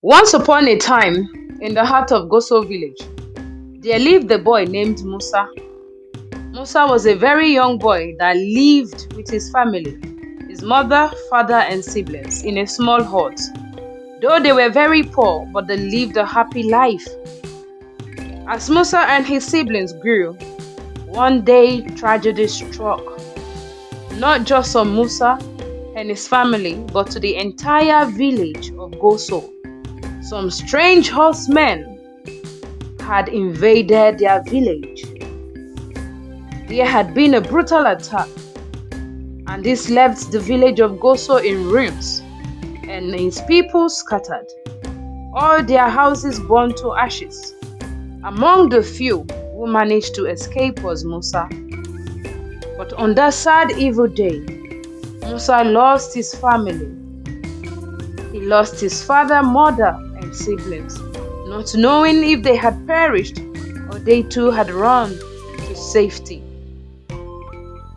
Once upon a time, in the heart of Goso village, there lived a boy named Musa. Musa was a very young boy that lived with his family, his mother, father, and siblings in a small hut. Though they were very poor, but they lived a happy life. As Musa and his siblings grew, one day tragedy struck, not just on Musa and his family, but to the entire village of Goso. Some strange horsemen had invaded their village. There had been a brutal attack, and this left the village of Goso in ruins and its people scattered. All their houses burned to ashes. Among the few who managed to escape was Musa. But on that sad evil day, Musa lost his family. He lost his father, mother, and siblings, not knowing if they had perished or they too had run to safety.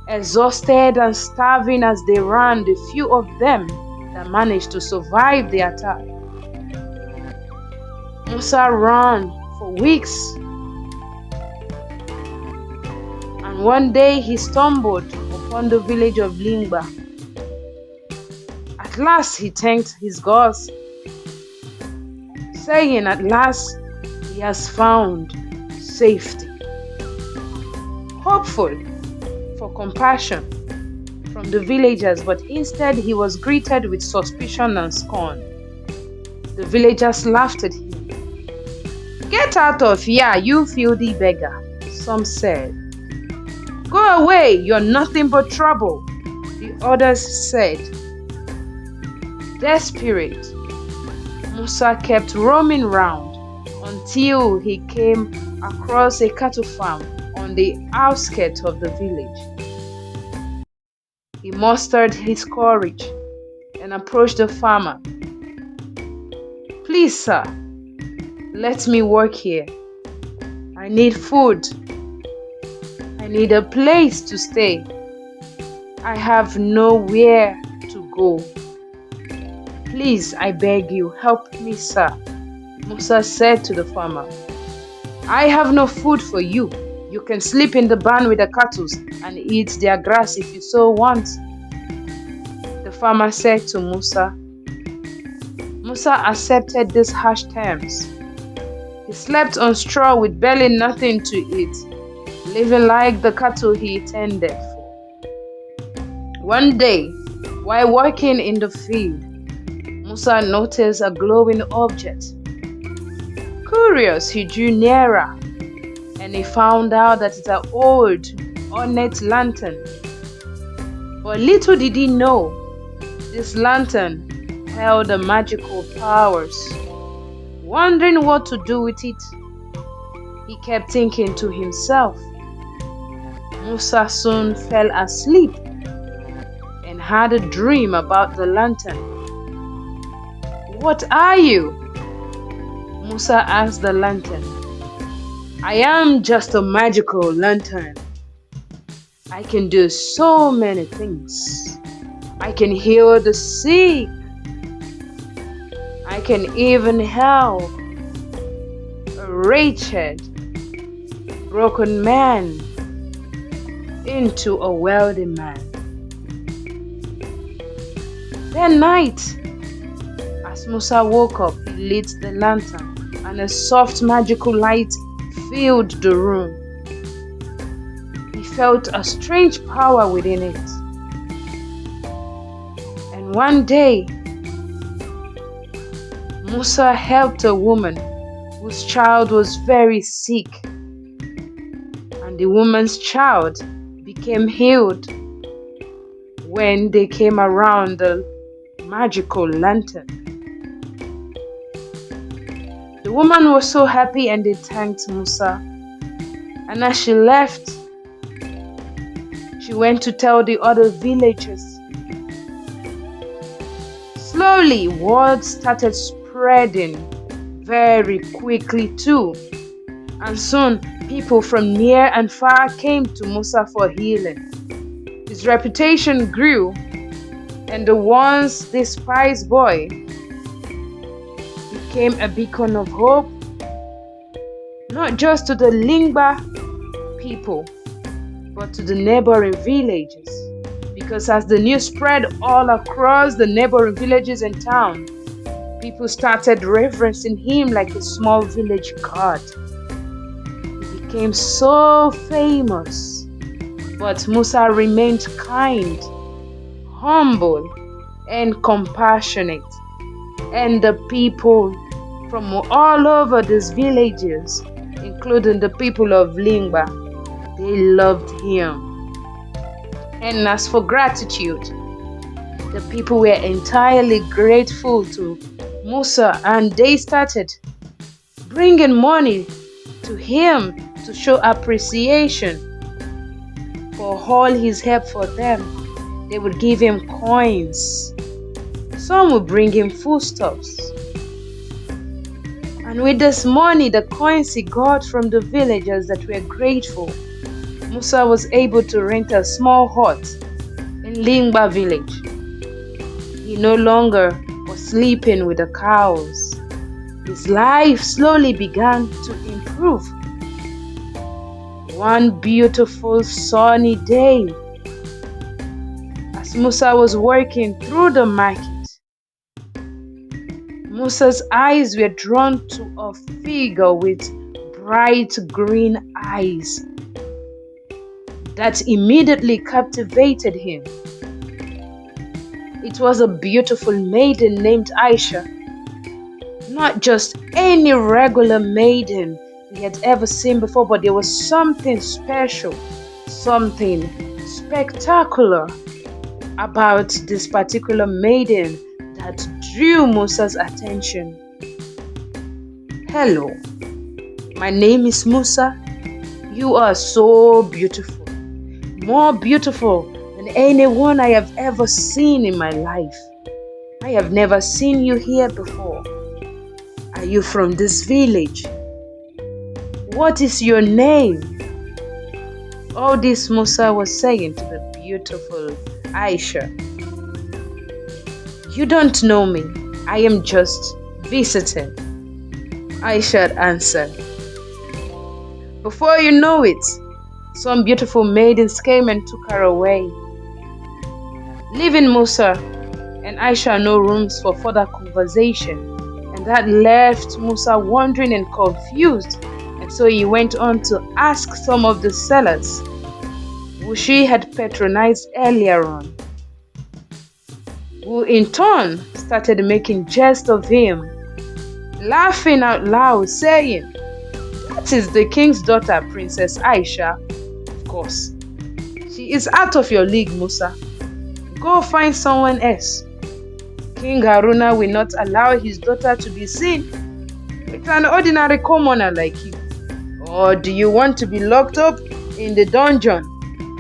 Exhausted and starving as they ran, the few of them that managed to survive the attack. Musa ran for weeks, and one day he stumbled upon the village of Lingba. At last he thanked his gods, saying at last he has found safety. Hopeful for compassion from the villagers, but instead he was greeted with suspicion and scorn. The villagers laughed at him. "Get out of here, you filthy beggar," some said. "Go away, you're nothing but trouble," the others said. Desperate, Musa kept roaming round until he came across a cattle farm on the outskirts of the village. He mustered his courage and approached the farmer. "Please, sir, let me work here. I need food. I need a place to stay. I have nowhere to go. Please, I beg you, help me, sir," Musa said to the farmer. "I have no food for you. You can sleep in the barn with the cattle and eat their grass if you so want," the farmer said to Musa. Musa accepted these harsh terms. He slept on straw with barely nothing to eat, living like the cattle he tended for. One day, while working in the field, Musa noticed a glowing object. Curious, he drew nearer, and he found out that it's an old, ornate lantern. But little did he know, this lantern held the magical powers. Wondering what to do with it, he kept thinking to himself. Musa soon fell asleep and had a dream about the lantern. "What are you?" Musa asked the lantern. "I am just a magical lantern. I can do so many things. I can heal the sick. I can even help a wretched, broken man into a wealthy man." That night, as Musa woke up, he lit the lantern, and a soft magical light filled the room. He felt a strange power within it. And one day, Musa helped a woman whose child was very sick, and the woman's child became healed when they came around the magical lantern. The woman was so happy and they thanked Musa. And as she left, she went to tell the other villagers. Slowly, word started spreading very quickly too. And soon, people from near and far came to Musa for healing. His reputation grew, and the once despised boy became a beacon of hope, not just to the Lingba people, but to the neighboring villages. Because as the news spread all across the neighboring villages and towns, people started reverencing him like a small village god. He became so famous, but Musa remained kind, humble, and compassionate. And the people from all over these villages, including the people of Lingba, they loved him. And as for gratitude, the people were entirely grateful to Musa, and they started bringing money to him to show appreciation for all his help for them. They would give him coins. Some would bring him foodstuffs. And with this money, the coins he got from the villagers that were grateful, Musa was able to rent a small hut in Lingba village. He no longer was sleeping with the cows. His life slowly began to improve. One beautiful sunny day, as Musa was working through the market, Musa's eyes were drawn to a figure with bright green eyes that immediately captivated him. It was a beautiful maiden named Aisha. Not just any regular maiden he had ever seen before, but there was something special, something spectacular about this particular maiden that drew Musa's attention. "Hello, my name is Musa. You are so beautiful, more beautiful than anyone I have ever seen in my life. I have never seen you here before. Are you from this village? What is your name?" All this Musa was saying to the beautiful Aisha. "You don't know me. I am just visiting," Aisha answered. Before you know it, some beautiful maidens came and took her away, leaving Musa and Aisha no rooms for further conversation, and that left Musa wondering and confused, and so he went on to ask some of the sellers who she had patronized earlier on, who in turn started making jest of him, laughing out loud, saying, "That is the king's daughter, Princess Aisha. Of course, she is out of your league, Musa. Go find someone else. King Haruna will not allow his daughter to be seen with an ordinary commoner like you. Or do you want to be locked up in the dungeon?"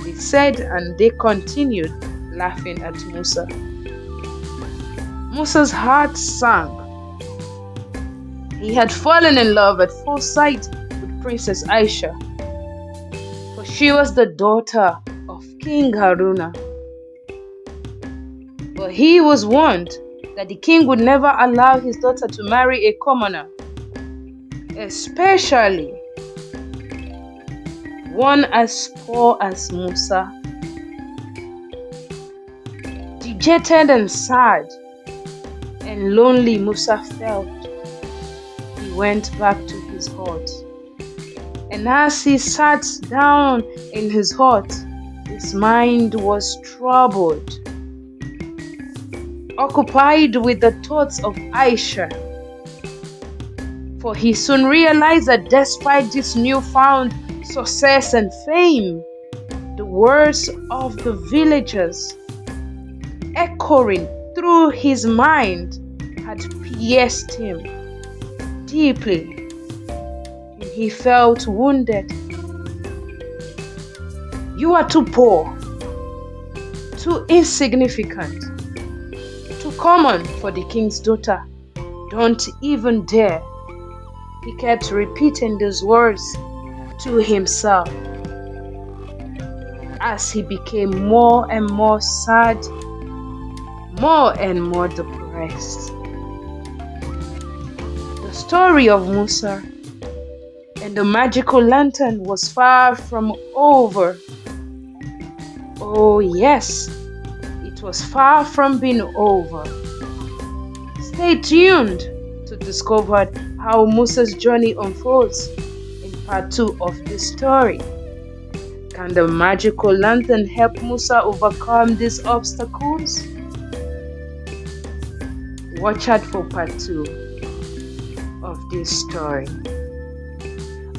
They said, and they continued laughing at Musa. Musa's heart sank. He had fallen in love at first sight with Princess Aisha, for she was the daughter of King Haruna. But he was warned that the king would never allow his daughter to marry a commoner, especially one as poor as Musa. Dejected and sad and lonely Musa felt, he went back to his hut. And as he sat down in his hut, his mind was troubled, occupied with the thoughts of Aisha. For he soon realized that despite this newfound success and fame, the words of the villagers echoing through his mind had pierced him deeply, and he felt wounded. "You are too poor, too insignificant, too common for the king's daughter. Don't even dare." He kept repeating these words to himself as he became more and more sad, more and more depressed. The story of Musa and the magical lantern was far from over. Oh, yes, it was far from being over. Stay tuned to discover how Musa's journey unfolds in part 2 of this story. Can the magical lantern help Musa overcome these obstacles? Watch out for part 2 of this story.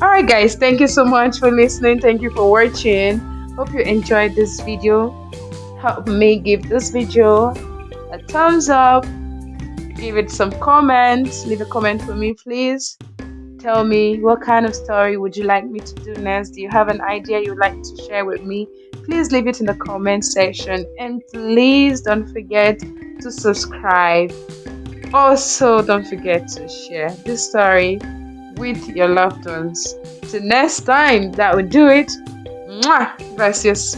Alright guys, thank you so much for listening. Thank you for watching. Hope you enjoyed this video. Help me give this video a thumbs up. Give it some comments. Leave a comment for me, please. Tell me what kind of story would you like me to do next. Do you have an idea you'd like to share with me? Please leave it in the comment section. And please don't forget to subscribe. Also, don't forget to share this story with your loved ones. Till next time, that would do it. Mwah! Gracias.